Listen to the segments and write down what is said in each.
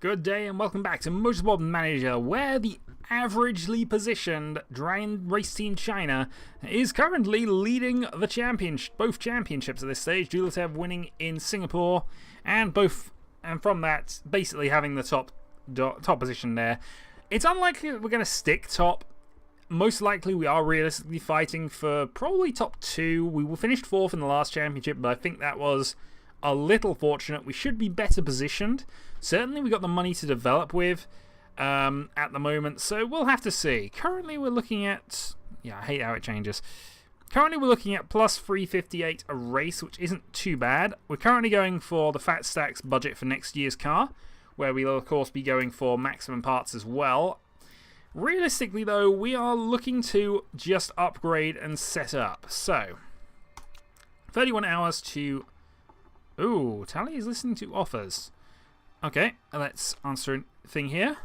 Good day and welcome back to Motorsport Manager, where the averagely positioned Dragon Race Team China is currently leading the both championships at this stage. Duletev winning in Singapore, and from that basically having the top position there. It's unlikely that we're going to stick top. Most likely we are realistically fighting for probably top 2. We finished 4th in the last championship, but I think that was a little fortunate. We should be better positioned. Certainly we got the money to develop with at the moment, so we'll have to see. Currently we're looking at... yeah, I hate how it changes. Currently we're looking at plus 358 a race, which isn't too bad. We're currently going for the Fat Stacks budget for next year's car, where we'll of course be going for maximum parts as well. Realistically though, we are looking to just upgrade and set up. So, 31 hours to... ooh, Tally is listening to offers. Okay, let's answer a thing here.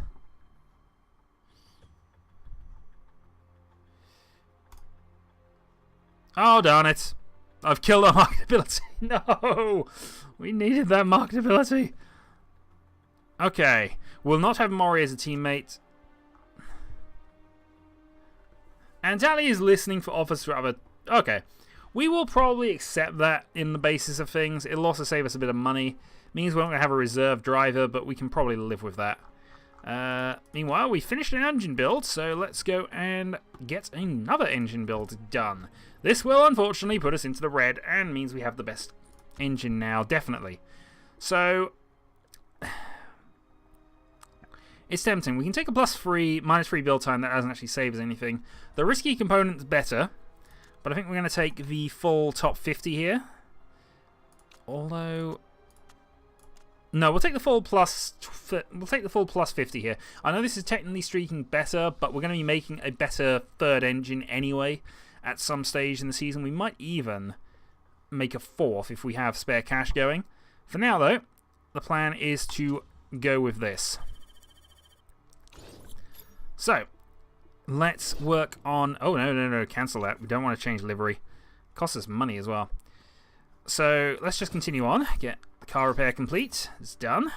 Oh, darn it. I've killed our marketability. No! We needed that marketability. Okay, we'll not have Mori as a teammate. And Tally is listening for offers for other... okay. We will probably accept that in the basis of things. It'll also save us a bit of money. Means we're not going to have a reserve driver, but we can probably live with that. Meanwhile, we finished an engine build, so let's go and get another engine build done. This will unfortunately put us into the red and means we have the best engine now, definitely. So, it's tempting. We can take a -3 build time. That doesn't actually save us anything. The risky component's better. But I think we're going to take the full top 50 here. Although... no, we'll take the full plus 50 here. I know this is technically streaking better, but we're going to be making a better third engine anyway at some stage in the season. We might even make a 4th if we have spare cash going. For now, though, the plan is to go with this. So... let's work on... oh, no, cancel that. We don't want to change livery. Costs us money as well. So, let's just continue on. Get the car repair complete. It's done.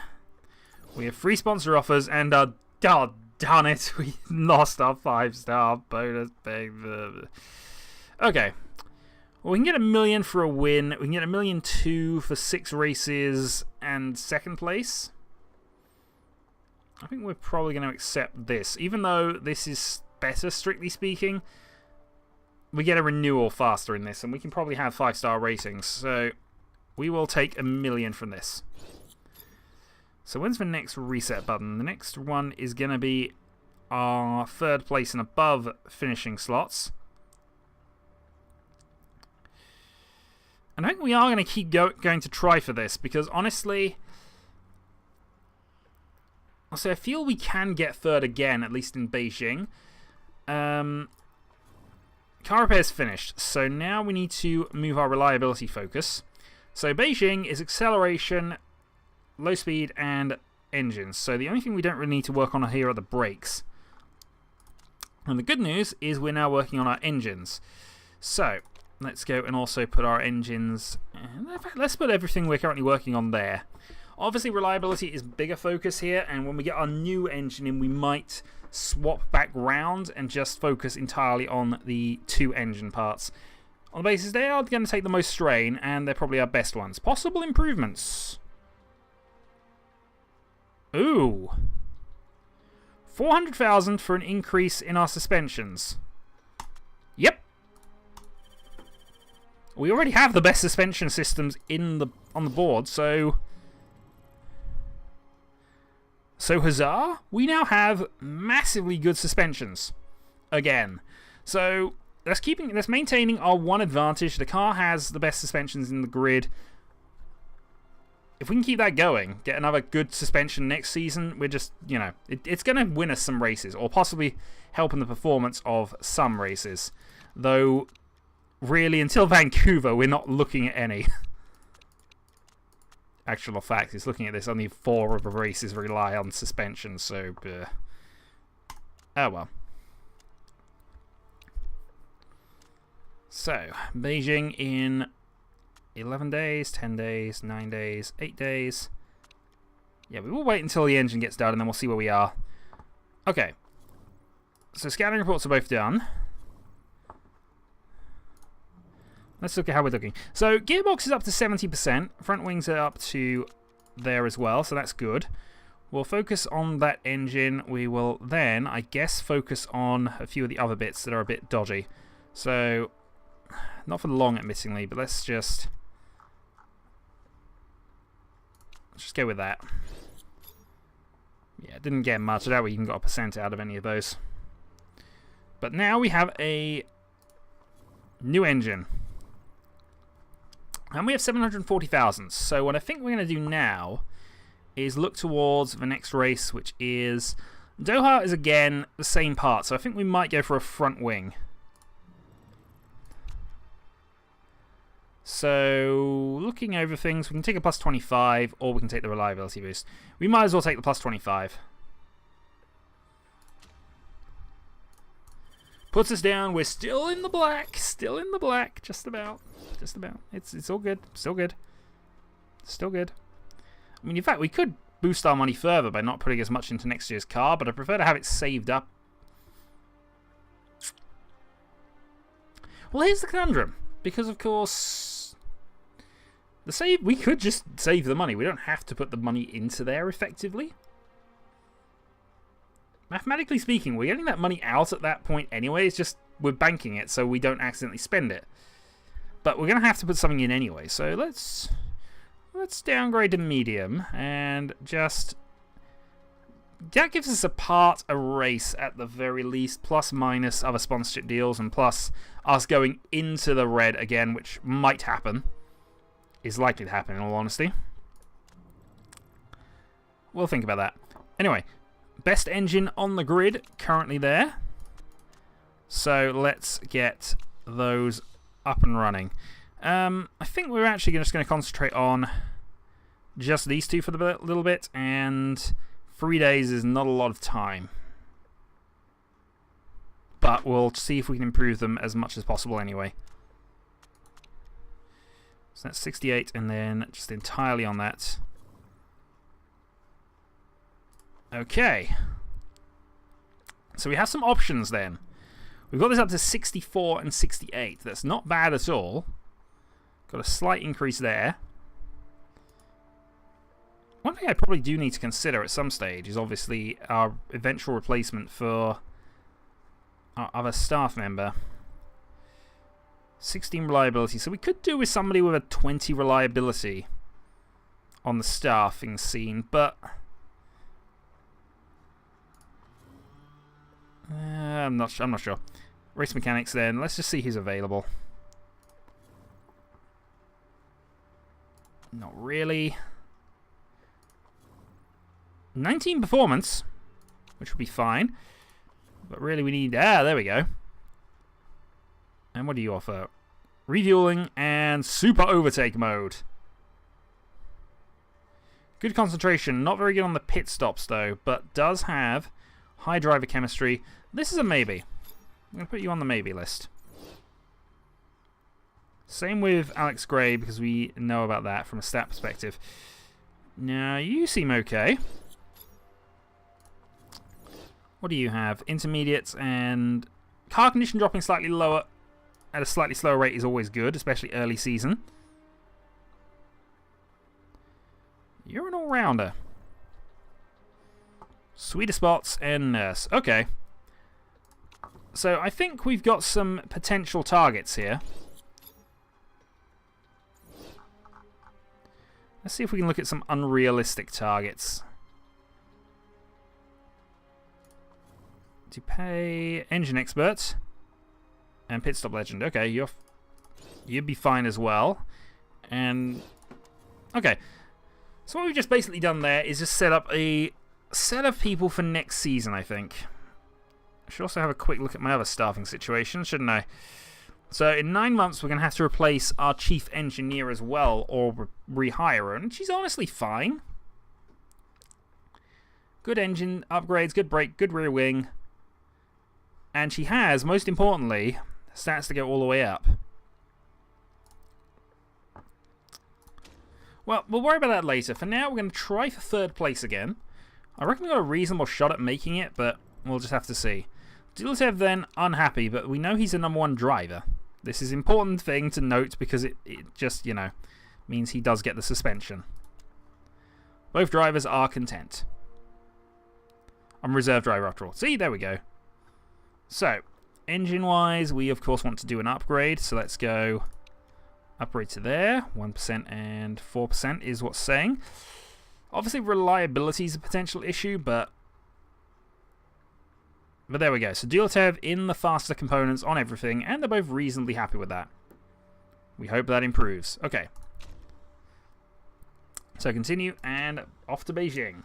We have 3 sponsor offers, and... oh, darn it. We lost our 5-star bonus. Okay. Well, we can get $1 million for a win. We can get $1.2 million for 6 races and 2nd place. I think we're probably going to accept this. Even though this is... better, strictly speaking, we get a renewal faster in this, and we can probably have 5-star ratings. So we will take $1 million from this. So when's the next reset button? The next one is going to be our 3rd place and above finishing slots. And I think we are going to keep going to try for this, because honestly, I'll say I feel we can get 3rd again, at least in Beijing. Car repair's finished, so now we need to move our reliability focus. So Beijing is acceleration, low speed, and engines. So the only thing we don't really need to work on here are the brakes. And the good news is we're now working on our engines. So let's go and also put our engines... in fact, let's put everything we're currently working on there. Obviously, reliability is bigger focus here, and when we get our new engine in, we might swap back round and just focus entirely on the 2 engine parts. On the basis they are going to take the most strain, and they're probably our best ones. Possible improvements. Ooh. 400,000 for an increase in our suspensions. Yep. We already have the best suspension systems on the board, so... so huzzah, we now have massively good suspensions. Again. So, that's maintaining our one advantage. The car has the best suspensions in the grid. If we can keep that going, get another good suspension next season, we're just, you know, it's going to win us some races, or possibly help in the performance of some races. Though, really, until Vancouver, we're not looking at any. Actual fact is, looking at this, only 4 of the races rely on suspension, so... oh well. So, Beijing in 11 days, 10 days, 9 days, 8 days. Yeah, we will wait until the engine gets done and then we'll see where we are. Okay. So scanning reports are both done. Let's look at how we're looking. So gearbox is up to 70%. Front wings are up to there as well, so that's good. We'll focus on that engine. We will then, I guess, focus on a few of the other bits that are a bit dodgy. So, not for long, admittingly, but let's just go with that. Yeah, didn't get much. I doubt we even got a percent out of any of those. But now we have a new engine. And we have 740,000. So what I think we're going to do now is look towards the next race, which is... Doha is, again, the same part. So I think we might go for a front wing. So, looking over things, we can take a plus 25, or we can take the reliability boost. We might as well take the plus 25. Puts us down. We're still in the black. Still in the black. Just about. Just about. It's all good. Still good. Still good. I mean, in fact, we could boost our money further by not putting as much into next year's car, but I prefer to have it saved up. Well, here's the conundrum. Because, of course, we could just save the money. We don't have to put the money into there, effectively. Mathematically speaking, we're getting that money out at that point anyway. It's just we're banking it so we don't accidentally spend it. But we're going to have to put something in anyway. So let's downgrade to medium and just... That gives us a race at the very least, plus minus other sponsorship deals, and plus us going into the red again, which might happen. Is likely to happen, in all honesty. We'll think about that. Anyway, best engine on the grid, currently there. So let's get those up and running. I think we're actually just going to concentrate on just these two for the little bit, and 3 days is not a lot of time. But we'll see if we can improve them as much as possible anyway. So that's 68, and then just entirely on that. Okay. So we have some options then. We've got this up to 64 and 68. That's not bad at all. Got a slight increase there. One thing I probably do need to consider at some stage is obviously our eventual replacement for our other staff member. 16 reliability. So we could do with somebody with a 20 reliability on the staffing scene, but I'm not sure. Race mechanics then. Let's just see who's available. Not really. 19 performance, which would be fine. But really we need... there we go. And what do you offer? Refueling and super overtake mode. Good concentration. Not very good on the pit stops, though, but does have high driver chemistry. This is a maybe. I'm going to put you on the maybe list. Same with Alex Gray, because we know about that from a stat perspective. Now, you seem okay. What do you have? Intermediates and car condition dropping slightly lower at a slightly slower rate is always good, especially early season. You're an all-rounder. Sweeter spots and nurse. Okay. So I think we've got some potential targets here. Let's see if we can look at some unrealistic targets. To pay engine expert and pit stop legend. Okay, you'd be fine as well. And okay, so what we've just basically done there is just set up a set of people for next season. I think I should also have a quick look at my other staffing situation, shouldn't I? So in 9 months, we're going to have to replace our chief engineer as well, or rehire her, and she's honestly fine. Good engine upgrades, good brake, good rear wing. And she has, most importantly, stats to go all the way up. Well, we'll worry about that later. For now, we're going to try for 3rd place again. I reckon we've got a reasonable shot at making it, but we'll just have to see. Duletev then unhappy, but we know he's the #1 driver. This is an important thing to note because it just, you know, means he does get the suspension. Both drivers are content. I'm reserve driver after all. See, there we go. So, engine-wise, we of course want to do an upgrade. So let's go upgrade to there. 1% and 4% is what's saying. Obviously, reliability is a potential issue, but there we go. So Duletev in the faster components on everything, and they're both reasonably happy with that. We hope that improves. Okay. So continue, and off to Beijing.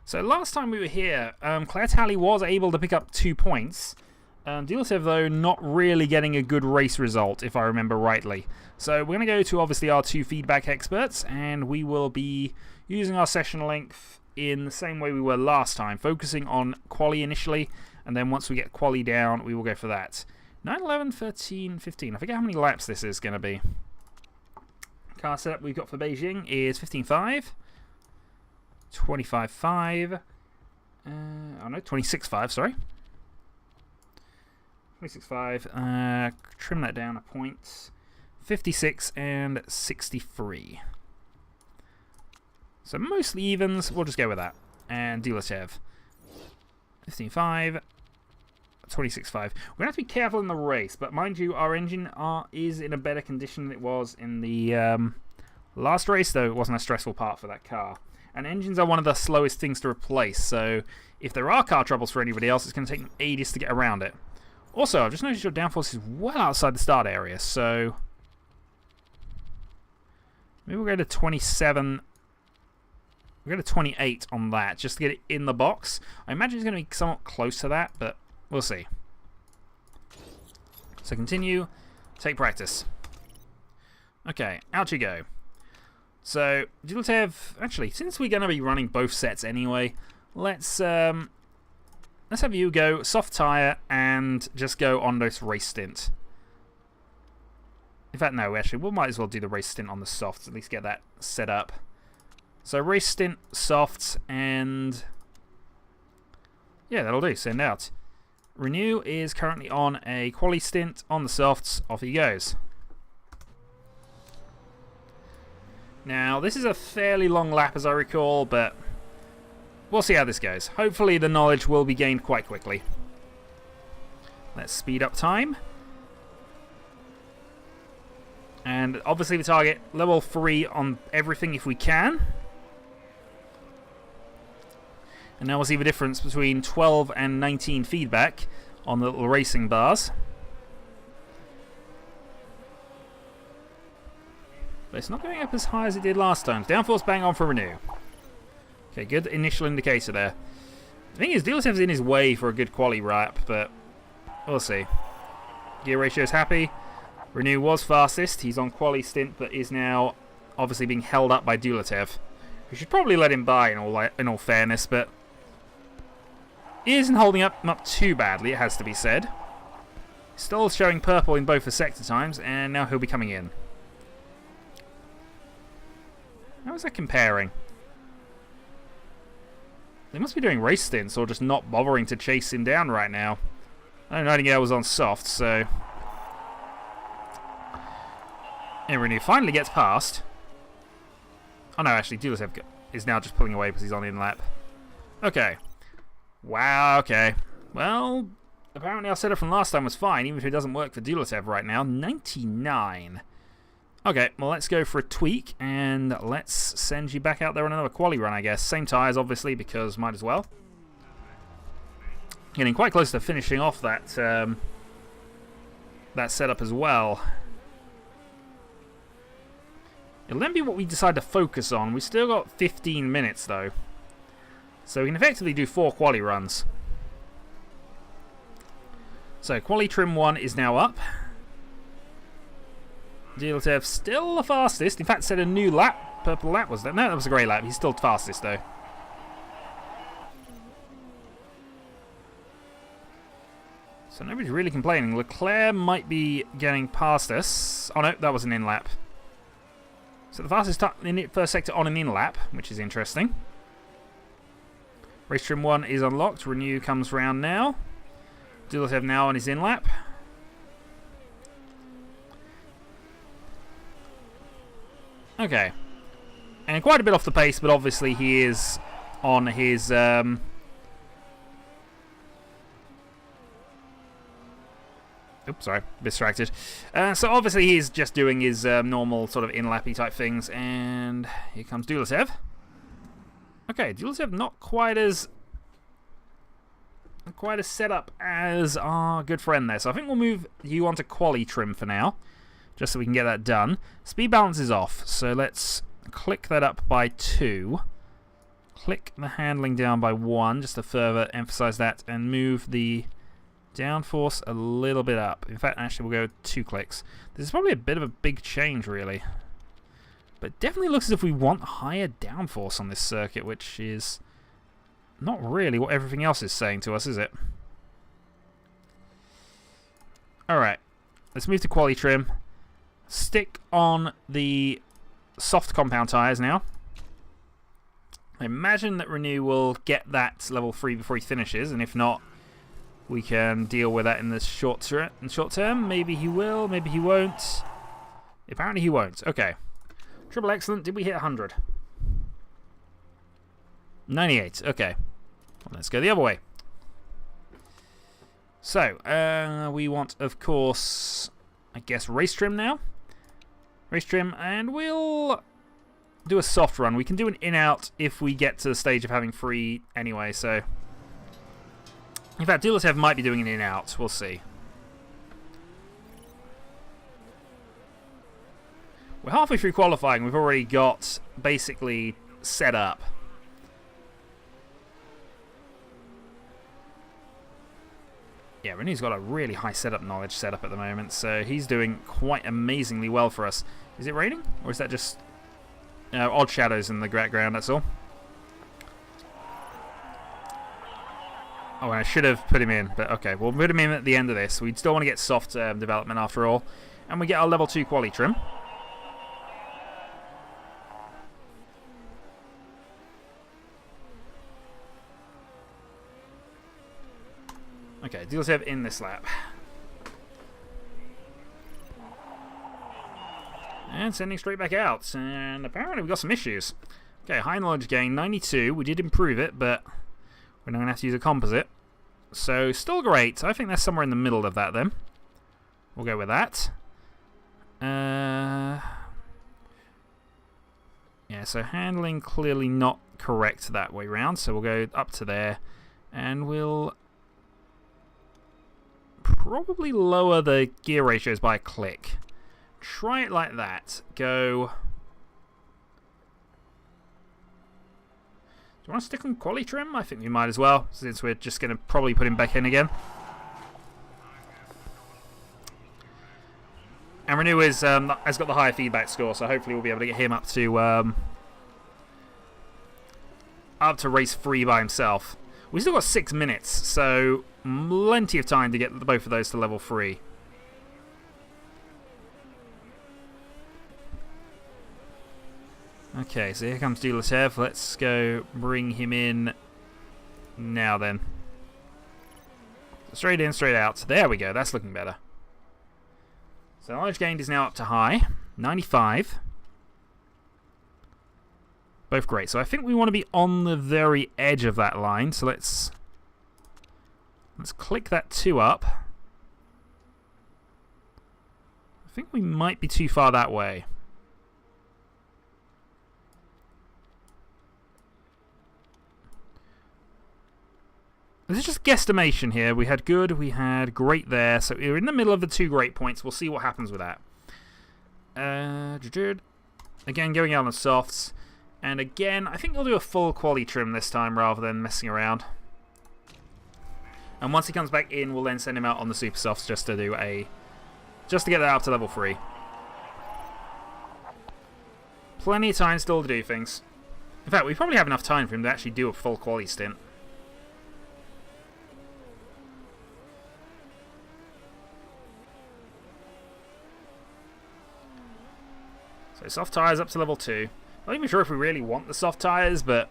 So last time we were here, Claire Talley was able to pick up 2 points. Duletev, though, not really getting a good race result, if I remember rightly. So we're going to go to, obviously, our 2 feedback experts, and we will be using our session length in the same way we were last time, focusing on quali initially, and then once we get quali down, we will go for that. 9, 11, 13, 15. I forget how many laps this is going to be. Car setup we've got for Beijing is 15.5. 25.5. Oh no, 26.5, sorry. 26.5. Trim that down a point. 56 and 63. So mostly evens. We'll just go with that. And Duletev. 15.5. 26.5. We're going to have to be careful in the race, but mind you, our engine is in a better condition than it was in the last race, though it wasn't a stressful part for that car. And engines are one of the slowest things to replace, so if there are car troubles for anybody else, it's going to take them ages to get around it. Also, I've just noticed your downforce is well outside the start area, so maybe we'll go to 27. We'll go to 28 on that, just to get it in the box. I imagine it's going to be somewhat close to that, but we'll see. So continue, take practice. Okay, out you go. So, Duletev, actually, since we're going to be running both sets anyway, let's have you go soft tyre and just go on this race stint. In fact, no, actually, we might as well do the race stint on the softs, at least get that set up. So, race stint, softs, and yeah, that'll do, send out. Renew is currently on a quali stint on the softs, off he goes. Now, this is a fairly long lap as I recall, but we'll see how this goes. Hopefully the knowledge will be gained quite quickly. Let's speed up time. And obviously we target level 3 on everything if we can. And now we'll see the difference between 12 and 19 feedback on the little racing bars. But it's not going up as high as it did last time. Downforce bang on for Renew. Okay, good initial indicator there. The thing is, Duletev's in his way for a good quali wrap, but we'll see. Gear ratio is happy. Renew was fastest. He's on quali stint, but is now obviously being held up by Duletev. We should probably let him by in all fairness, but he isn't holding up not too badly, it has to be said. Still showing purple in both the sector times, and now he'll be coming in. How is that comparing? They must be doing race stints or just not bothering to chase him down right now. I know Nightingale was on soft, so... And Renew finally gets past. Oh no, actually, Duletev is now just pulling away because he's on the in-lap. Okay. Wow, okay. Well, apparently our setup from last time was fine, even if it doesn't work for Duletev right now. 99. Okay, well, let's go for a tweak, and let's send you back out there on another quali run, I guess. Same tyres, obviously, because might as well. Getting quite close to finishing off that setup as well. It'll then be what we decide to focus on. We've still got 15 minutes, though. So we can effectively do 4 quali runs. So, quali trim 1 is now up. Diletev still the fastest. In fact, set a new lap. Purple lap, was that? No, that was a grey lap. He's still fastest, though. So nobody's really complaining. Leclerc might be getting past us. Oh no, that was an in-lap. So the fastest in the first sector on an in-lap, which is interesting. Race trim 1 is unlocked. Renew comes round now. Diletev now on his in-lap. Okay. And quite a bit off the pace, but obviously he is on his... Oops, sorry, distracted. So obviously he's just doing his normal sort of in-lappy type things, and here comes Diletev. Okay, Diletev not quite as set up as our good friend there. So I think we'll move you onto quali trim for now, just so we can get that done. Speed balance is off, so let's click that up by 2. Click the handling down by 1, just to further emphasize that, and move the downforce a little bit up. In fact, actually, we'll go 2 clicks. This is probably a bit of a big change, really. But it definitely looks as if we want higher downforce on this circuit, which is not really what everything else is saying to us, is it? Alright, let's move to quali trim. Stick on the soft compound tyres now. I imagine that Renew will get that level 3 before he finishes, and if not, we can deal with that in the short term. Maybe he will, maybe he won't. Apparently he won't. Okay. Triple excellent. Did we hit 100? 98. Okay. Well, let's go the other way. So, we want, of course, I guess, race trim now. Race trim, and we'll do a soft run. We can do an in-out if we get to the stage of having free anyway, so... In fact, Diletev might be doing an in-out. We'll see. We're halfway through qualifying. We've already got basically set up. Yeah, Renew's got a really high setup knowledge set up at the moment, so he's doing quite amazingly well for us. Is it raining? Or is that just odd shadows in the background, that's all? Oh, and I should have put him in, but okay. We'll put him in at the end of this. We still want to get soft development after all. And we get our level 2 quali trim. Okay, Diletev in this lap. And sending straight back out. And apparently we've got some issues. Okay, high knowledge gain, 92. We did improve it, but we're not going to have to use a composite. So, still great. I think that's somewhere in the middle of that, then. We'll go with that. Yeah, so handling clearly not correct that way round. So, we'll go up to there. And we'll probably lower the gear ratios by a click. Try it like that. Go... Do you want to stick on quali trim? I think we might as well, since we're just going to probably put him back in again. And Renew has got the higher feedback score, so hopefully we'll be able to get him up to race 3 by himself. We've still got 6 minutes, so plenty of time to get both of those to level 3. Okay, so here comes Diletev. Let's go bring him in now then. Straight in, straight out. There we go, that's looking better. So knowledge gained is now up to high. 95. Both great. So I think we want to be on the very edge of that line. So let's click that 2 up. I think we might be too far that way. This is just guesstimation here. We had good, we had great there. So we're in the middle of the 2 great points. We'll see what happens with that. Again, going out on softs. And again, I think we'll do a full quali trim this time rather than messing around. And once he comes back in, we'll then send him out on the super softs just to get that up to level 3. Plenty of time still to do things. In fact, we probably have enough time for him to actually do a full quali stint. So soft tyres up to level 2. Not even sure if we really want the soft tyres, but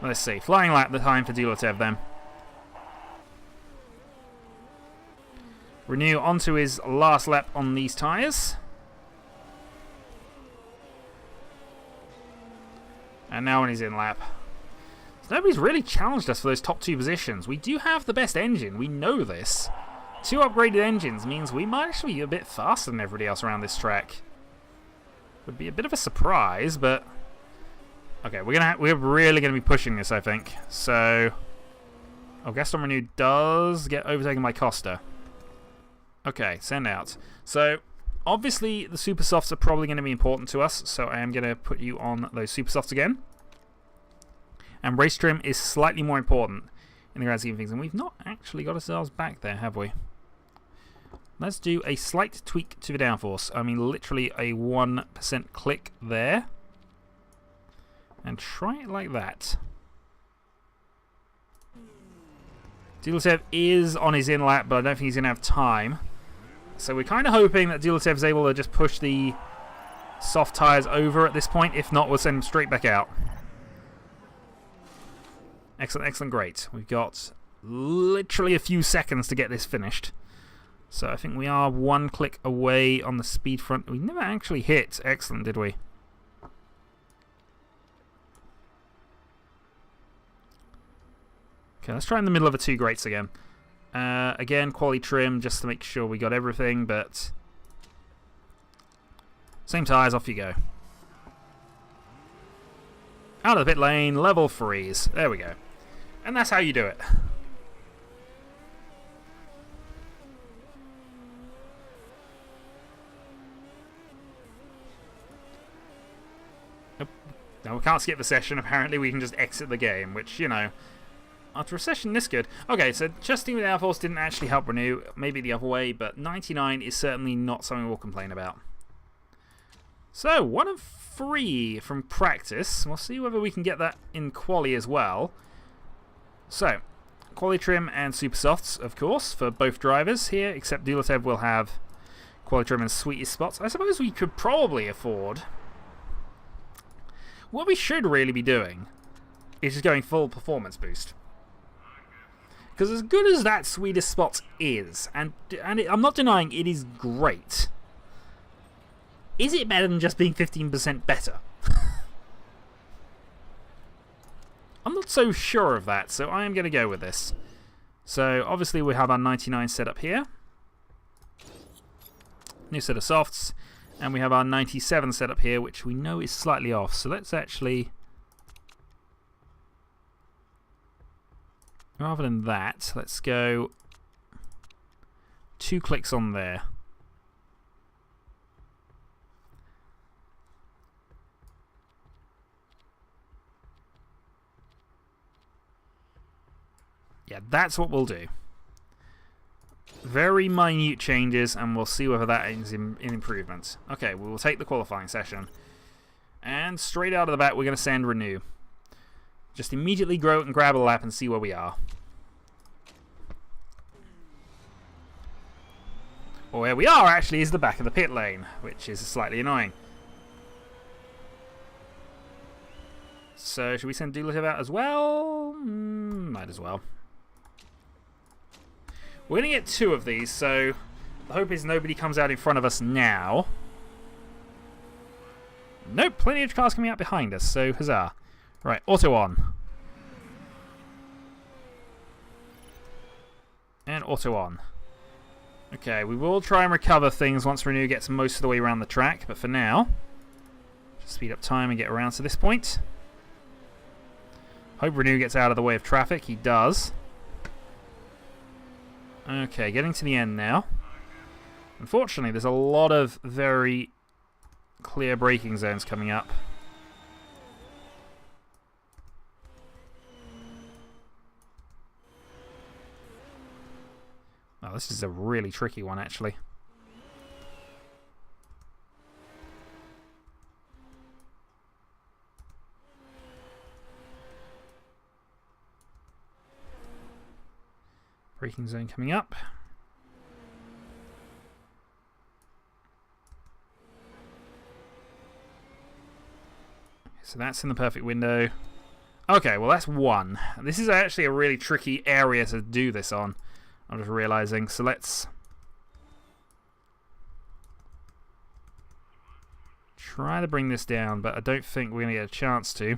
let's see. Flying lap the time for Dulatev then. Renew onto his last lap on these tyres. And now on his in lap. So nobody's really challenged us for those top 2 positions. We do have the best engine. We know this. 2 upgraded engines means we might actually be a bit faster than everybody else around this track. Would be a bit of a surprise, but okay, we're really gonna be pushing this, I think. So, Gaston Renew does get overtaken by Costa. Okay, send out. So, obviously the super softs are probably going to be important to us, so I am going to put you on those super softs again. And race trim is slightly more important in the grand scheme of things, and we've not actually got ourselves back there, have we? Let's do a slight tweak to the downforce. I mean, literally a 1% click there. And try it like that. Dulatev is on his in lap, but I don't think he's going to have time. So we're kind of hoping that Dulatev's able to just push the soft tyres over at this point. If not, we'll send him straight back out. Excellent, excellent, great. We've got literally a few seconds to get this finished. So I think we are 1 click away on the speed front. We never actually hit excellent, did we? Okay, let's try in the middle of the 2 greats again. Again, quality trim just to make sure we got everything, but same tyres, off you go. Out of the pit lane, level 3s. There we go. And that's how you do it. Nope. No, we can't skip the session. Apparently we can just exit the game, which, you know, after a session this good. Okay, so adjusting with downforce didn't actually help Renew. Maybe the other way, but 99 is certainly not something we'll complain about. So, 1 of 3 from practice. We'll see whether we can get that in quali as well. So, quali trim and super softs, of course, for both drivers here, except Dulatev will have quali trim and sweetest spots. I suppose we could probably afford. What we should really be doing is just going full performance boost. Because as good as that sweetest spots is, and I'm not denying it is great, is it better than just being 15% better? I'm not so sure of that, so I am going to go with this. So obviously we have our 99 set up here. New set of softs. And we have our 97 set up here, which we know is slightly off. So let's actually, rather than that, let's go 2 clicks on there. Yeah, that's what we'll do. Very minute changes, and we'll see whether that is in improvements. Okay, we will take the qualifying session. And straight out of the bat, we're going to send Renew. Just immediately go and grab a lap and see where we are. Or where we are, actually, is the back of the pit lane, which is slightly annoying. So, should we send Dulatev out as well? Might as well. We're going to get 2 of these, so the hope is nobody comes out in front of us now. Nope, plenty of cars coming out behind us, so huzzah. Right, auto on. And auto on. Okay, we will try and recover things once Renew gets most of the way around the track, but for now, just speed up time and get around to this point. Hope Renew gets out of the way of traffic. He does. Okay, getting to the end now. Unfortunately, there's a lot of very clear braking zones coming up. Oh, this is a really tricky one, actually. Braking zone coming up. So that's in the perfect window. Okay, well that's one. This is actually a really tricky area to do this on. I'm just realizing. So let's try to bring this down, but I don't think we're going to get a chance to.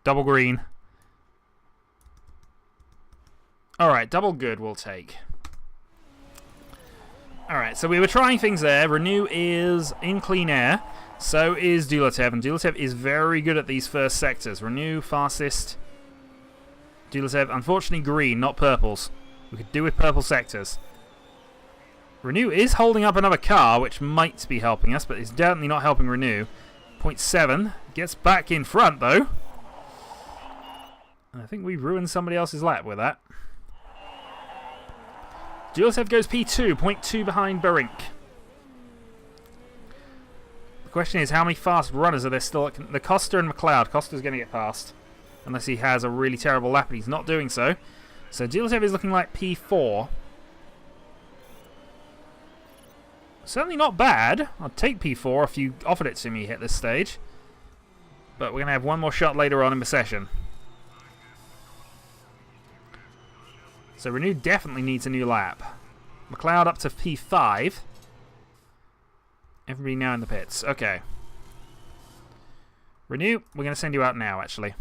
Double green. Alright, double good we'll take. Alright, so we were trying things there. Renew is in clean air. So is Dulatev. And Dulatev is very good at these first sectors. Renew, fastest. Dulatev, unfortunately green, not purples. We could do with purple sectors. Renew is holding up another car, which might be helping us, but it's definitely not helping Renew. 0.7. Gets back in front, though. I think we ruined somebody else's lap with that. Dulatev goes P2, 0.2 behind Berink. The question is, how many fast runners are there still at the Costa and McLeod? Costa's going to get past. Unless he has a really terrible lap, and he's not doing so. So Dulatev is looking like P4. Certainly not bad. I'd take P4 if you offered it to me at this stage. But we're going to have one more shot later on in the session. So Renew definitely needs a new lap. McLeod up to P5. Everybody now in the pits. Okay. Renew, we're going to send you out now, actually.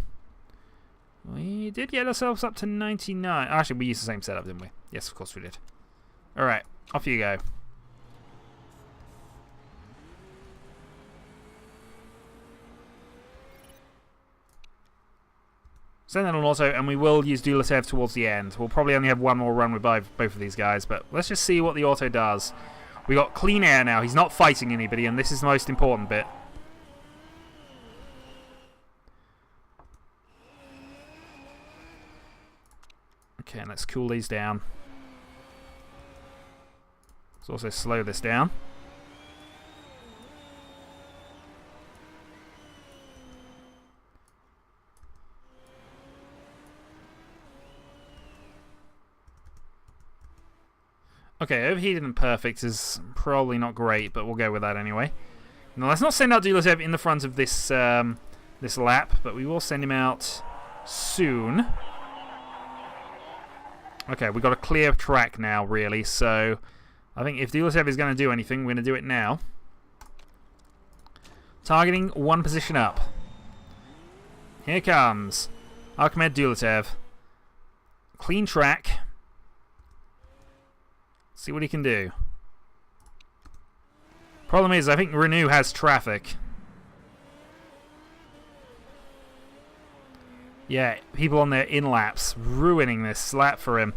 We did get ourselves up to 99. Actually, we used the same setup, didn't we? Yes, of course we did. Alright, off you go. Send that on auto, and we will use Dulatev towards the end. We'll probably only have one more run with both of these guys, but let's just see what the auto does. We got clean air now. He's not fighting anybody, and this is the most important bit. Okay, let's cool these down. Let's also slow this down. Okay, overheated and perfect is probably not great, but we'll go with that anyway. Now, let's not send out Dulatev in the front of this this lap, but we will send him out soon. Okay, we've got a clear track now, really, so I think if Dulatev is going to do anything, we're going to do it now. Targeting one position up. Here comes Archimed Dulatev. Clean track. See what he can do. Problem is, I think Renew has traffic. Yeah, people on their in-laps ruining this lap for him.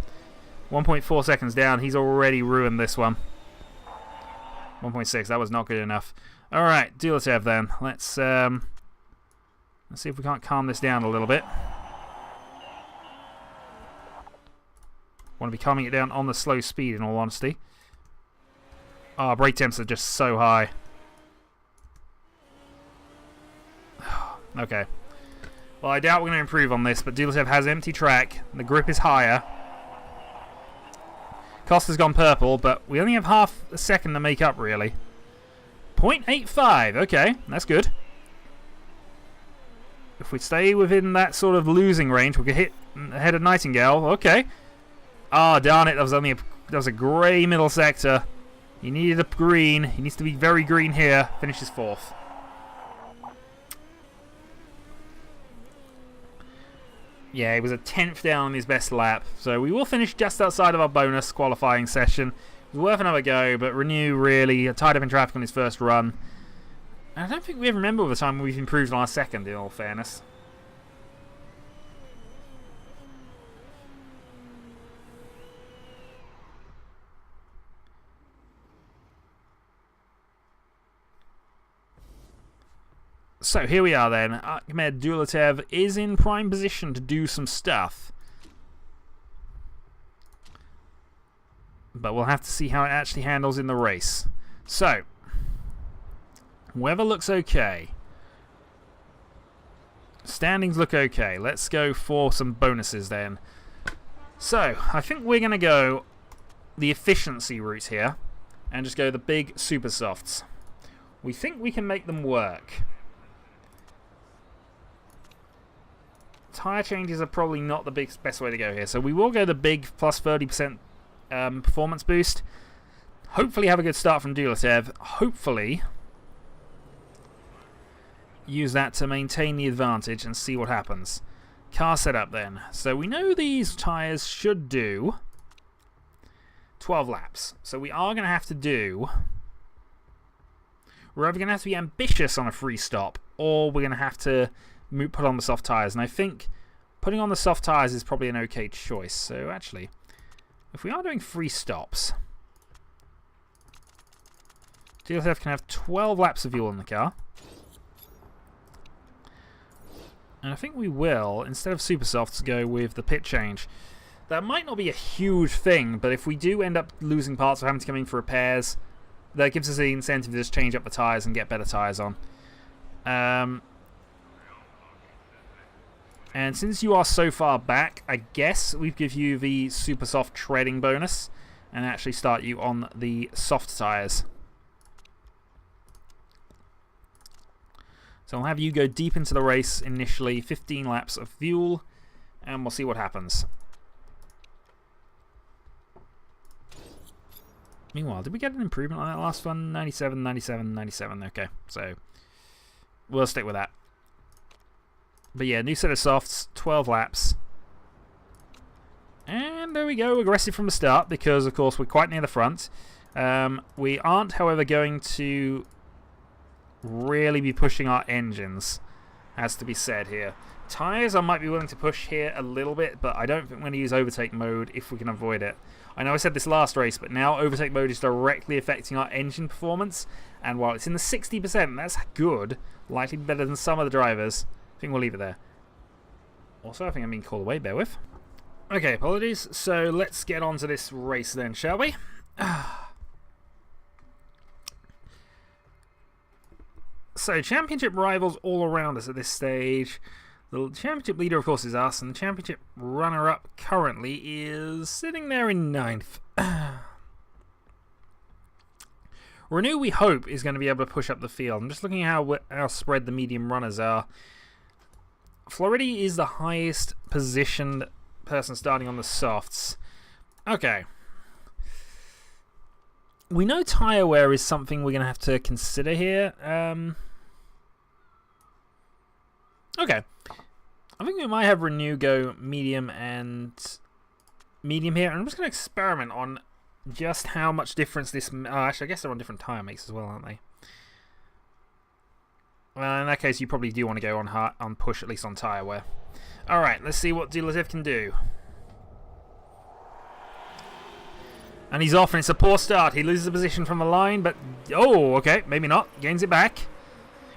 1.4 seconds down, he's already ruined this one. 1.6, that was not good enough. Alright, Dulatev then. Let's see if we can't calm this down a little bit. Want to be calming it down on the slow speed, in all honesty. Oh, brake temps are just so high. Okay. Well, I doubt we're going to improve on this, but Dulatev has empty track. The grip is higher. Costa's gone purple, but we only have half a second to make up, really. 0.85. Okay, that's good. If we stay within that sort of losing range, we could hit ahead of Nightingale. Okay. Ah, oh, darn it. That was a grey middle sector. He needed a green. He needs to be very green here. Finishes fourth. Yeah, he was a 10th down on his best lap. So we will finish just outside of our bonus qualifying session. It was worth another go, but Renew really tied up in traffic on his first run. And I don't think we even remember the time we've improved on our second, in all fairness. So here we are then. Ahmed Dulatev is in prime position to do some stuff. But we'll have to see how it actually handles in the race. So, weather looks okay. Standings look okay. Let's go for some bonuses then. So, I think we're going to go the efficiency route here. And just go the big super softs. We think we can make them work. Tyre changes are probably not the best way to go here. So we will go the big plus 30% performance boost. Hopefully have a good start from Dulatev. Hopefully use that to maintain the advantage and see what happens. Car setup then. So we know these tyres should do 12 laps. So we are going to have to do... We're either going to have to be ambitious on a free stop, or we're going to have to put on the soft tyres. And I think putting on the soft tyres is probably an okay choice. So actually, if we are doing free stops, DLF can have 12 laps of fuel in the car. And I think we will, instead of super softs, go with the pit change. That might not be a huge thing, but if we do end up losing parts or having to come in for repairs, that gives us the incentive to just change up the tyres and get better tyres on. And since you are so far back, I guess we give you the super soft treading bonus and actually start you on the soft tyres. So I'll have you go deep into the race initially, 15 laps of fuel, and we'll see what happens. Meanwhile, did we get an improvement on that last one? 97, 97, 97. Okay, so we'll stick with that. But yeah, new set of softs, 12 laps. And there we go, aggressive from the start because, of course, we're quite near the front. We aren't, however, going to really be pushing our engines, has to be said here. Tyres I might be willing to push here a little bit, but I don't think we're going to use overtake mode if we can avoid it. I know I said this last race, but now overtake mode is directly affecting our engine performance. And while it's in the 60%, that's good, likely better than some of the drivers. I think we'll leave it there. Also, I think I'm being called away, bear with. Okay, apologies. So let's get on to this race then, shall we? So, championship rivals all around us at this stage. The championship leader, of course, is us, and the championship runner-up currently is sitting there in 9th. Renew, we hope, is going to be able to push up the field. I'm just looking at how spread the medium runners are. Floridi is the highest positioned person starting on the softs. Okay. We know tyre wear is something we're going to have to consider here. Okay. I think we might have Renew go medium and medium here. And I'm just going to experiment on just how much difference this... actually, I guess they're on different tyre makes as well, aren't they? Well, in that case, you probably do want to go on push, at least on tyre wear. Alright, let's see what Dulatev can do. And he's off, and it's a poor start. He loses the position from the line, but... Oh, okay, maybe not. Gains it back.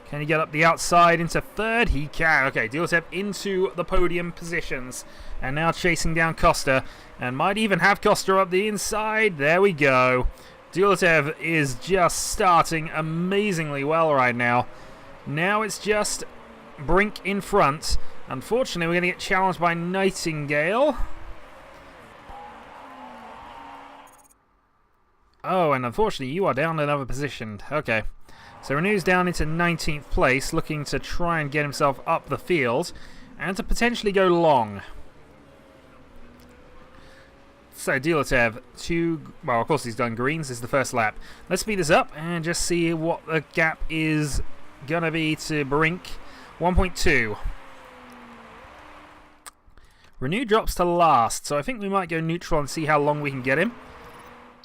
Can he get up the outside into 3rd? He can. Okay, Dulatev into the podium positions. And now chasing down Costa. And might even have Costa up the inside. There we go. Dulatev is just starting amazingly well right now. Now it's just Brink in front. Unfortunately, we're going to get challenged by Nightingale. Oh, and unfortunately, you are down another position. Okay. So Renew's down into 19th place, looking to try and get himself up the field and to potentially go long. So Dulatev, well, of course he's done greens. This is the first lap. Let's speed this up and just see what the gap is going to be to Brink. 1.2. Renew drops to last, so I think we might go neutral and see how long we can get him.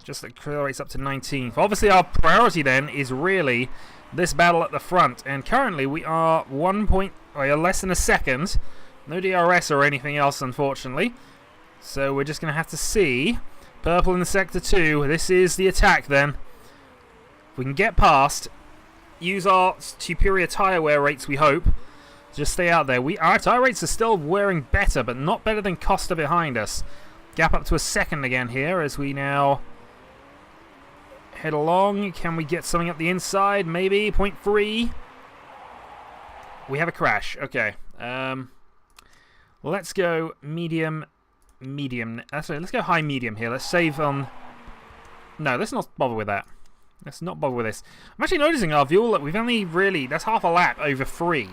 Just accelerates up to 19th. Obviously, our priority then is really this battle at the front, and currently we are less than a second. No DRS or anything else, unfortunately. So we're just going to have to see. Purple in the sector 2. This is the attack then. If we can get past, use our superior tyre wear rates, we hope. Just stay out there. Our tyre rates are still wearing better, but not better than Costa behind us. Gap up to a second again here as we now head along. Can we get something up the inside? Maybe. 0.3. We have a crash. Okay. Let's go medium. Sorry, let's go high medium here. Let's save on... No, let's not bother with that. Let's not bother with this. I'm actually noticing our fuel that we've only really... That's half a lap over 3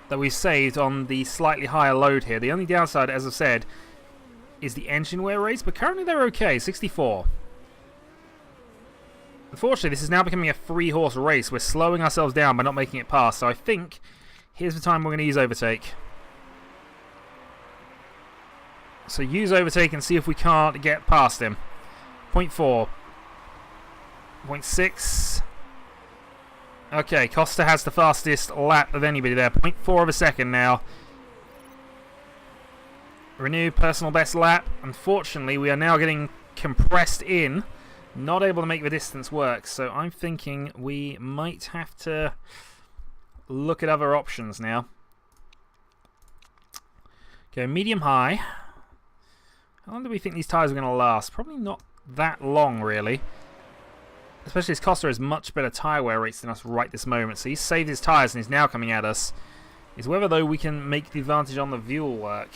that we've saved on the slightly higher load here. The only downside, as I've said, is the engine wear rates, but currently they're okay. 64. Unfortunately, this is now becoming a 3-horse race. We're slowing ourselves down by not making it past, so I think here's the time we're going to use overtake. So use overtake and see if we can't get past him. 0.4. 0.6. Okay, Costa has the fastest lap of anybody there. 0.4 of a second now. Renew personal best lap. Unfortunately, we are now getting compressed in. Not able to make the distance work. So I'm thinking we might have to look at other options now. Okay, medium high. How long do we think these tyres are going to last? Probably not that long, really. Especially as Costa has much better tyre wear rates than us right this moment. So he's saved his tyres and he's now coming at us. Is whether, though, we can make the advantage on the fuel work.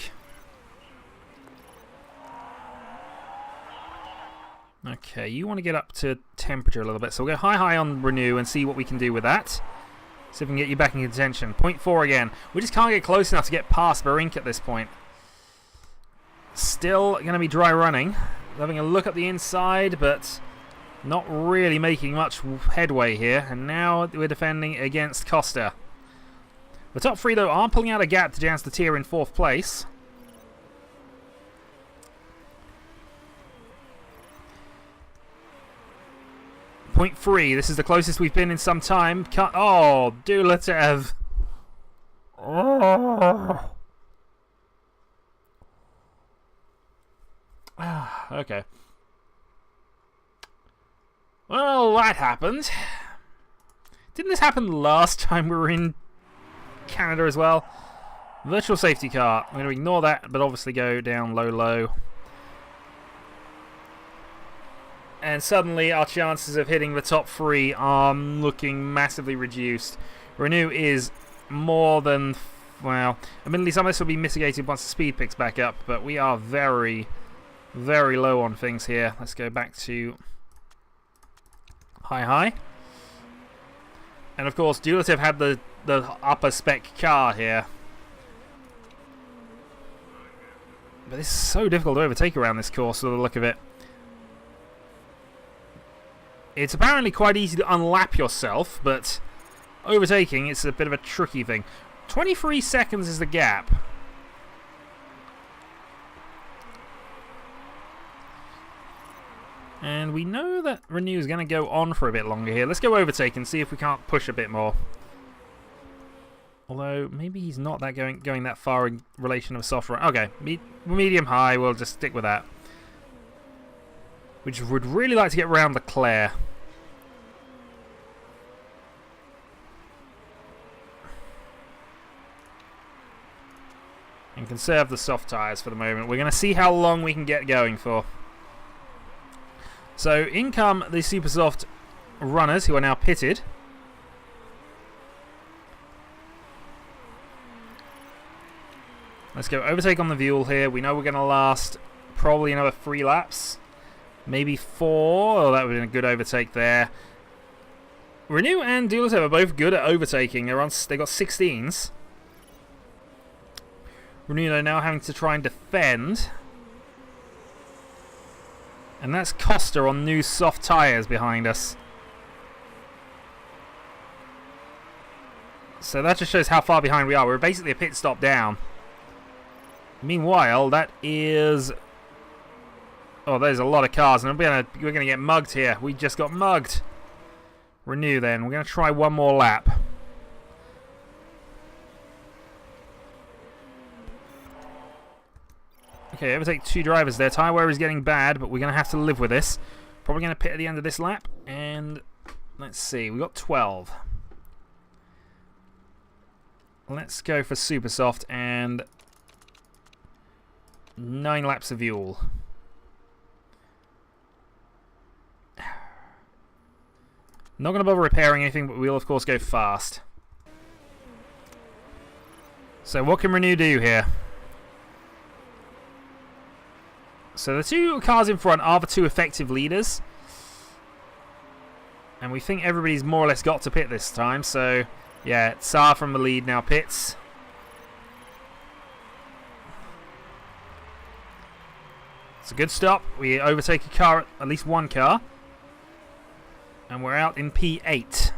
Okay, you want to get up to temperature a little bit. So we'll go high on Renew and see what we can do with that. See if we can get you back in contention. 0.4 again. We just can't get close enough to get past Barink at this point. Still going to be dry running. Having a look at the inside, but not really making much headway here. And now we're defending against Costa. The top 3, though, are pulling out a gap to Jans the Tier in 4th place. .3. This is the closest we've been in some time. Oh, Dulatev. Oh. Okay. Well, that happened. Didn't this happen last time we were in Canada as well? Virtual safety car. I'm going to ignore that, but obviously go down low. And suddenly our chances of hitting the top 3 are looking massively reduced. Renew is more than... Well, admittedly some of this will be mitigated once the speed picks back up, but we are very, very low on things here. Let's go back to high. And of course, Dulatev had the upper spec car here. But this is so difficult to overtake around this course with the look of it. It's apparently quite easy to unlap yourself, but overtaking, it's a bit of a tricky thing. 23 seconds is the gap. And we know that Renew is going to go on for a bit longer here. Let's go overtake and see if we can't push a bit more. Although, maybe he's not that going that far in relation of a soft run. Okay, medium high, we'll just stick with that. Which would really like to get around Leclerc. And conserve the soft tyres for the moment. We're going to see how long we can get going for. So, in come the super soft runners who are now pitted. Let's go overtake on the Vuel here. We know we're going to last probably another 3 laps. Maybe 4. Oh, that would have been a good overtake there. Renew and Dulatev are both good at overtaking. They got 16s. Renew now having to try and defend. And that's Costa on new soft tyres behind us. So that just shows how far behind we are. We're basically a pit stop down. Meanwhile, that is... Oh, there's a lot of cars, and we're gonna get mugged here. We just got mugged. Renew then. We're gonna try one more lap. Okay, overtake 2 drivers there. Tyre wear is getting bad, but we're gonna have to live with this. Probably gonna pit at the end of this lap, and let's see. We got 12. Let's go for super soft and 9 laps of fuel. Not going to bother repairing anything, but we'll of course go fast. So what can Renew do here? So the 2 cars in front are the 2 effective leaders. And we think everybody's more or less got to pit this time. So yeah, Tsar from the lead now pits. It's a good stop. We overtake a car, at least one car. And we're out in P8.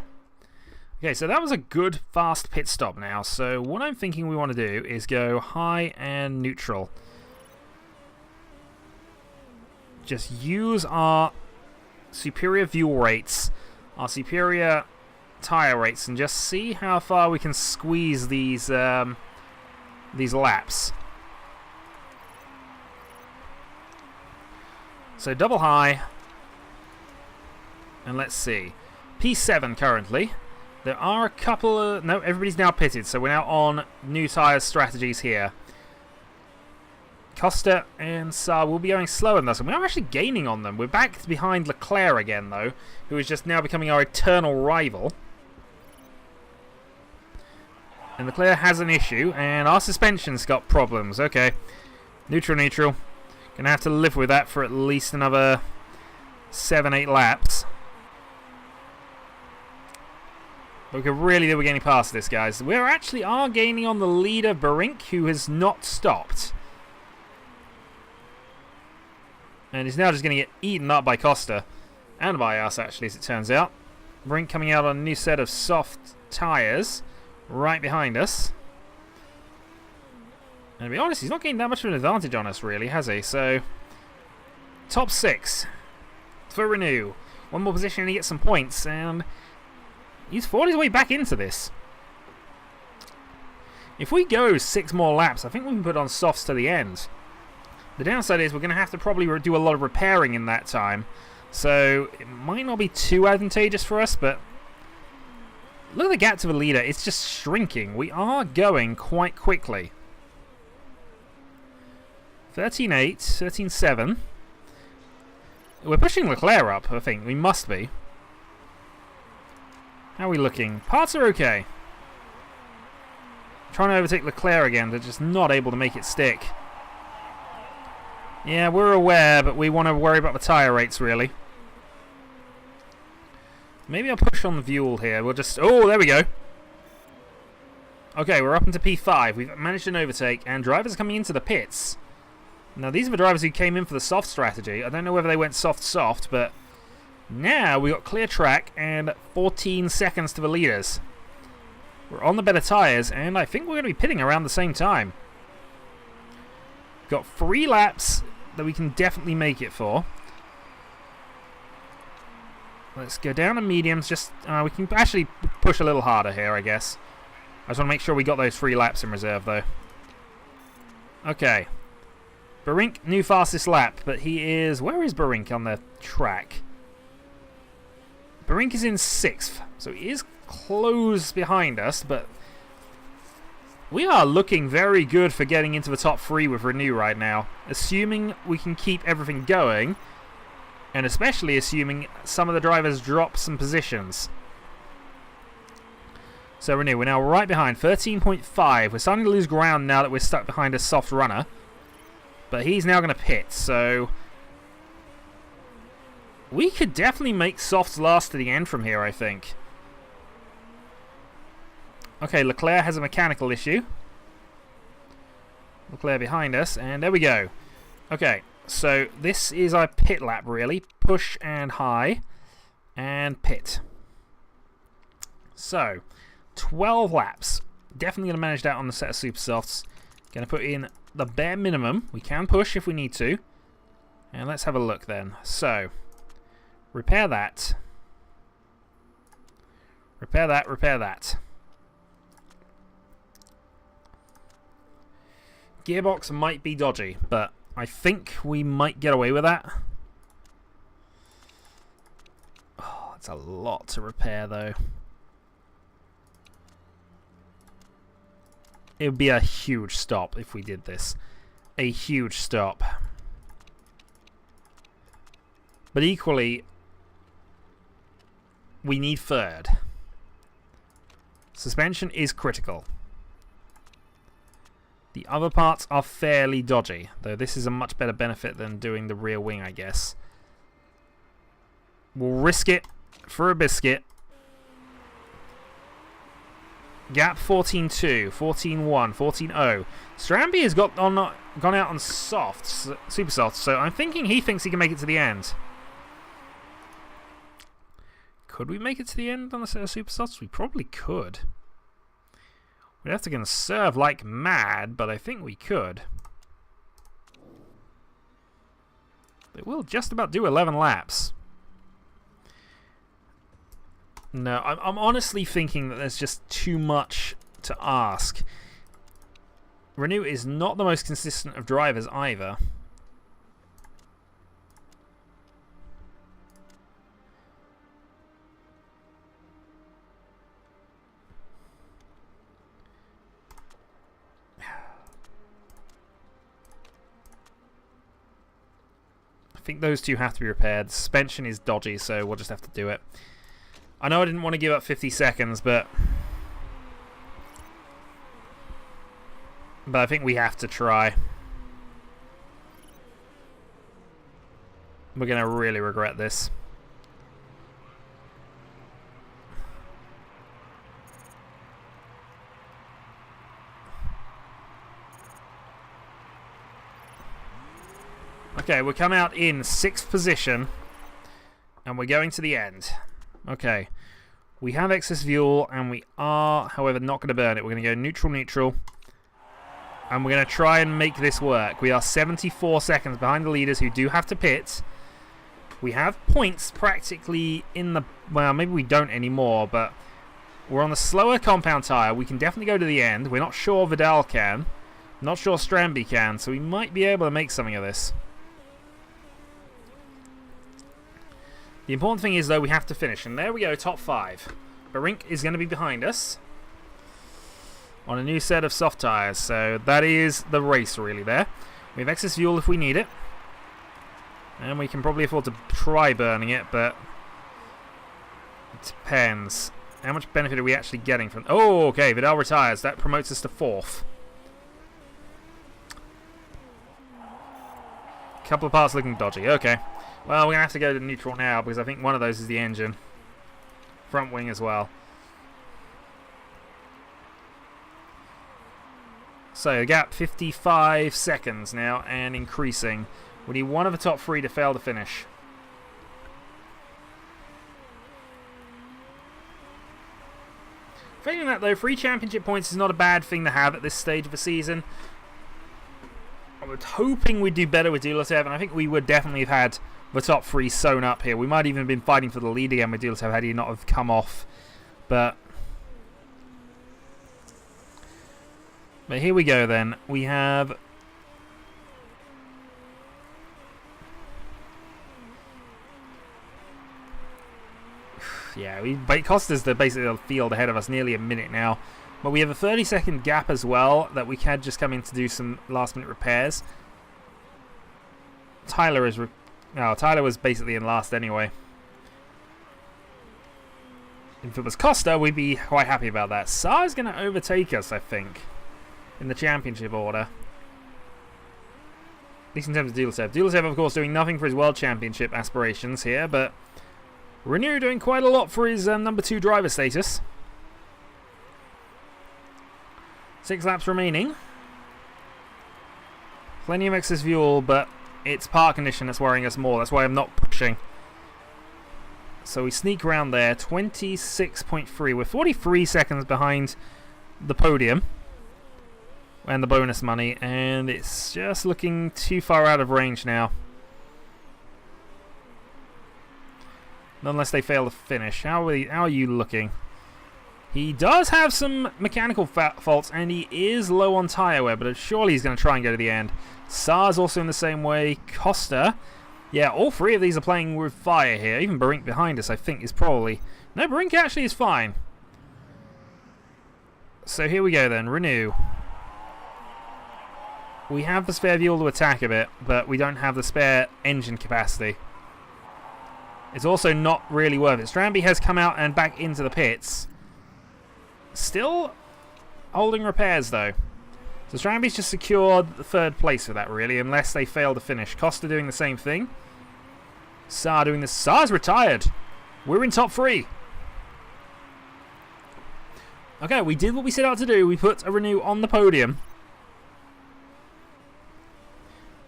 Okay, so that was a good, fast pit stop now. So what I'm thinking we want to do is go high and neutral. Just use our superior fuel rates, our superior tire rates, and just see how far we can squeeze these laps. So double high. And let's see. P7 currently. There are a couple of... No, everybody's now pitted, so we're now on new tyres strategies here. Costa and Saar will be going slower than us, and we're actually gaining on them. We're back behind Leclerc again, though, who is just now becoming our eternal rival. And Leclerc has an issue, and our suspension's got problems. Okay. Neutral, neutral. Gonna have to live with that for at least another 7-8 laps. We could really do with getting past this, guys. We actually are gaining on the leader, Barink, who has not stopped. And he's now just going to get eaten up by Costa. And by us, actually, as it turns out. Barink coming out on a new set of soft tyres. Right behind us. And to be honest, he's not getting that much of an advantage on us, really, has he? So, top 6 for Renew. One more position and he gets some points. And he's fought his way back into this. If we go 6 more laps, I think we can put on softs to the end. The downside is we're going to have to probably do a lot of repairing in that time. So it might not be too advantageous for us, but look at the gap to the leader. It's just shrinking. We are going quite quickly. 13.8, 13.7. We're pushing Leclerc up, I think. We must be. How are we looking? Parts are okay. Trying to overtake Leclerc again, they're just not able to make it stick. Yeah, we're aware, but we want to worry about the tyre rates, really. Maybe I'll push on the fuel here. We'll just... Oh, there we go. Okay, we're up into P5. We've managed an overtake, and drivers are coming into the pits. Now, these are the drivers who came in for the soft strategy. I don't know whether they went soft, but now we got clear track and 14 seconds to the leaders. We're on the better tyres, and I think we're going to be pitting around the same time. Got 3 laps that we can definitely make it for. Let's go down to mediums. Just we can actually push a little harder here, I guess. I just want to make sure we got those 3 laps in reserve, though. Okay. Barink, new fastest lap, but he is... Where is Barink on the track? Barink is in 6th, so he is close behind us, but we are looking very good for getting into the top 3 with Renew right now. Assuming we can keep everything going, and especially assuming some of the drivers drop some positions. So Renew, we're now right behind, 13.5. We're starting to lose ground now that we're stuck behind a soft runner. But he's now going to pit, so we could definitely make softs last to the end from here, I think. Okay, Leclerc has a mechanical issue. Leclerc behind us, and there we go. Okay, so this is our pit lap, really. Push and high, and pit. So, 12 laps. Definitely going to manage that on the set of super softs. Going to put in the bare minimum. We can push if we need to. And let's have a look then. So, repair that. Repair that, repair that. Gearbox might be dodgy, but I think we might get away with that. Oh, it's a lot to repair, though. It would be a huge stop if we did this. A huge stop. But equally, we need third. Suspension is critical. The other parts are fairly dodgy, though this is a much better benefit than doing the rear wing, I guess. We'll risk it for a biscuit. Gap 14.2, 14.1, 14.0. Stramby has gone out on softs, super soft, so I'm thinking he thinks he can make it to the end. Could we make it to the end on a set of super softs? We probably could. We'd have to conserve like mad, but I think we could. It will just about do 11 laps. No, I'm honestly thinking that there's just too much to ask. Renault is not the most consistent of drivers either. I think those two have to be repaired. Suspension is dodgy, so we'll just have to do it. I know I didn't want to give up 50 seconds, but I think we have to try. We're going to really regret this. Okay, we come out in 6th position, and we're going to the end. Okay, we have excess fuel, and we are, however, not going to burn it. We're going to go neutral, neutral, and we're going to try and make this work. We are 74 seconds behind the leaders who do have to pit. We have points practically in the... Well, maybe we don't anymore, but we're on the slower compound tyre. We can definitely go to the end. We're not sure Vidal can. Not sure Stramby can, so we might be able to make something of this. The important thing is, though, we have to finish. And there we go, top 5. Barink is going to be behind us on a new set of soft tyres. So that is the race, really, there. We have excess fuel if we need it. And we can probably afford to try burning it, but it depends. How much benefit are we actually getting from... Oh, okay, Vidal retires. That promotes us to 4th. Couple of parts looking dodgy. Okay. Well, we're going to have to go to neutral now because I think one of those is the engine. Front wing as well. So, gap 55 seconds now and increasing. We need one of the top 3 to fail to finish. Failing that, though, 3 championship points is not a bad thing to have at this stage of the season. I was hoping we'd do better with Dulatev, and I think we would definitely have had the top 3 sewn up here. We might even have been fighting for the lead again with Dulatev had he not have come off. But here we go then. We have... Yeah, it cost us basically the field ahead of us nearly a minute now. But we have a 30-second gap as well that we can just come in to do some last-minute repairs. Tyler was basically in last anyway. If it was Costa, we'd be quite happy about that. Saar's going to overtake us, I think, in the championship order. At least in terms of Dulatev. Dulatev, of course, doing nothing for his World Championship aspirations here, but Renault doing quite a lot for his number 2 driver status. 6 laps remaining. Plenty of excess fuel, but it's part condition that's worrying us more. That's why I'm not pushing. So we sneak around there. 26.3. We're 43 seconds behind the podium. and the bonus money, and it's just looking too far out of range now. Unless they fail to finish. How are you looking? He does have some mechanical faults, and he is low on tyre wear, but surely he's going to try and go to the end. Saar's also in the same way. Costa, yeah, all three of these are playing with fire here. Even Barink behind us, I think, is probably... No, Barink actually is fine. So here we go then, Renew. We have the spare fuel to attack a bit, but we don't have the spare engine capacity. It's also not really worth it. Stramby has come out and back into the pits. Still holding repairs though. So Stramby's just secured the third place for that really, unless they fail to finish. Costa doing the same thing. Saar doing this. Saar's retired. We're in top 3. Okay, we did what we set out to do. We put a Renew on the podium.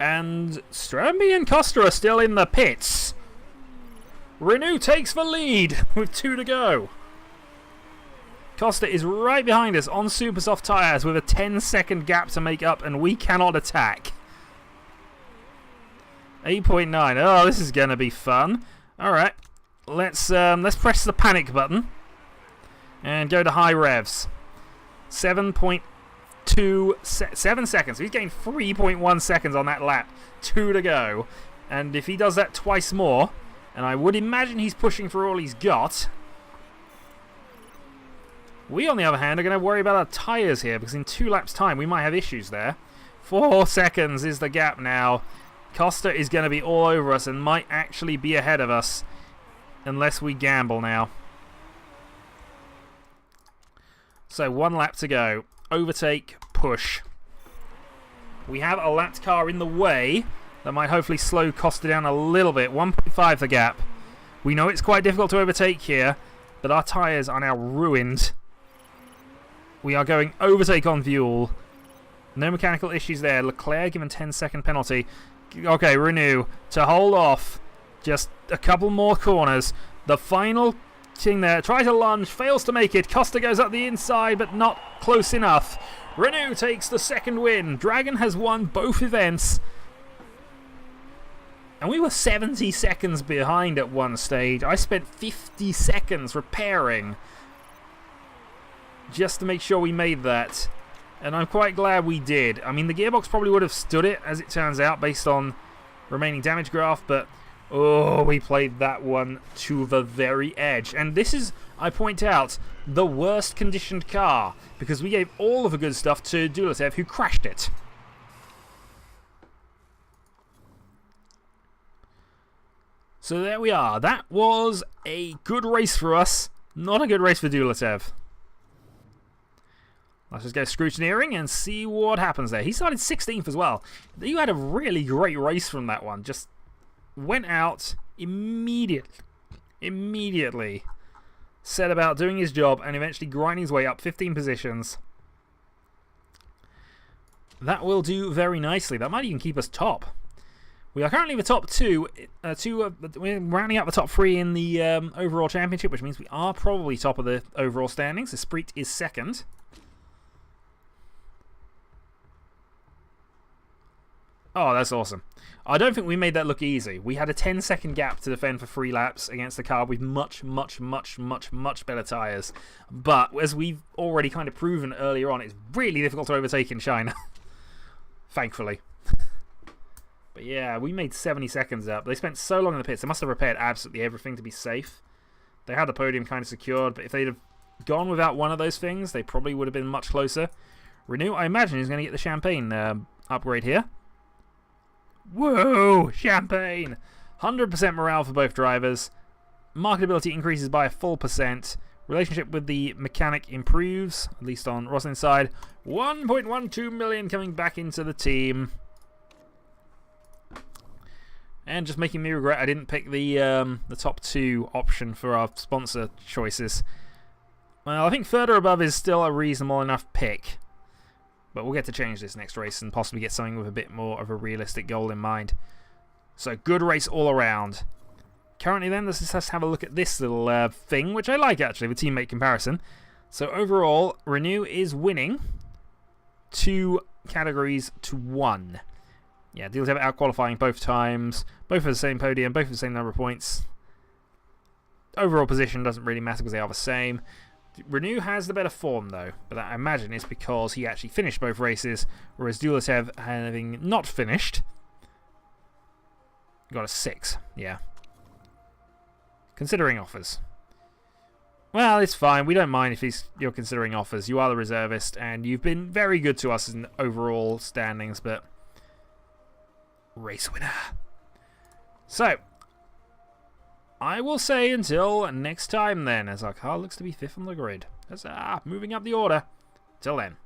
And Stramby and Costa are still in the pits. Renew takes the lead with 2 to go. Costa is right behind us on super soft tyres with a 10-second gap to make up, and we cannot attack. 8.9. Oh, this is going to be fun. All right, let's press the panic button and go to high revs. 7 seconds. He's gained 3.1 seconds on that lap. 2 to go, and if he does that twice more. And I would imagine he's pushing for all he's got. We, on the other hand, are going to worry about our tyres here, because in 2 laps' time we might have issues there. 4 seconds is the gap now. Costa is going to be all over us and might actually be ahead of us, unless we gamble now. So 1 lap to go. Overtake, push. We have a lapped car in the way. That might hopefully slow Costa down a little bit. 1.5 the gap. We know it's quite difficult to overtake here, but our tyres are now ruined. We are going overtake on fuel. No mechanical issues there. Leclerc given 10-second penalty. Okay, Renew to hold off. Just a couple more corners. The final thing there. Tries to lunge, fails to make it. Costa goes up the inside, but not close enough. Renew takes the second win. Dragon has won both events. And we were 70 seconds behind at one stage. I spent 50 seconds repairing just to make sure we made that. And I'm quite glad we did. I mean, the gearbox probably would have stood it, as it turns out, based on remaining damage graph. But, oh, we played that one to the very edge. And this is, I point out, the worst conditioned car. Because we gave all of the good stuff to Dulatev, who crashed it. So there we are. That was a good race for us. Not a good race for Dulatev. Let's just go scrutineering and see what happens there. He started 16th as well. He had a really great race from that one. Just went out immediately. Set about doing his job and eventually grinding his way up 15 positions. That will do very nicely. That might even keep us top. We are currently the top 2. We're rounding out the top 3 in the overall championship, which means we are probably top of the overall standings. Esprit is second. Oh, that's awesome. I don't think we made that look easy. We had a 10-second gap to defend for 3 laps against a car with much better tyres. But as we've already kind of proven earlier on, it's really difficult to overtake in China. Thankfully. But yeah, we made 70 seconds up. They spent so long in the pits. They must have repaired absolutely everything to be safe. They had the podium kind of secured, but if they'd have gone without one of those things, they probably would have been much closer. Renew, I imagine, is going to get the Champagne upgrade here. Whoa! Champagne! 100% morale for both drivers. Marketability increases by a full %. Relationship with the mechanic improves, at least on Roslyn's side. 1.12 million coming back into the team. And just making me regret I didn't pick the top 2 option for our sponsor choices. Well, I think further above is still a reasonable enough pick. But we'll get to change this next race and possibly get something with a bit more of a realistic goal in mind. So, good race all around. Currently then, let's just have a look at this little thing, which I like actually, the teammate comparison. So overall, Renew is winning 2 categories to 1. Yeah, Diletev out-qualifying both times. Both for the same podium, both for the same number of points. Overall position doesn't really matter because they are the same. Renew has the better form, though, but I imagine it's because he actually finished both races, whereas Diletev, having not finished, got a 6. Yeah. Considering offers. Well, it's fine. We don't mind if you're considering offers. You are the reservist, and you've been very good to us in overall standings, but race winner. So, I will say until next time then, as our car looks to be 5th on the grid. Moving up the order. Till then.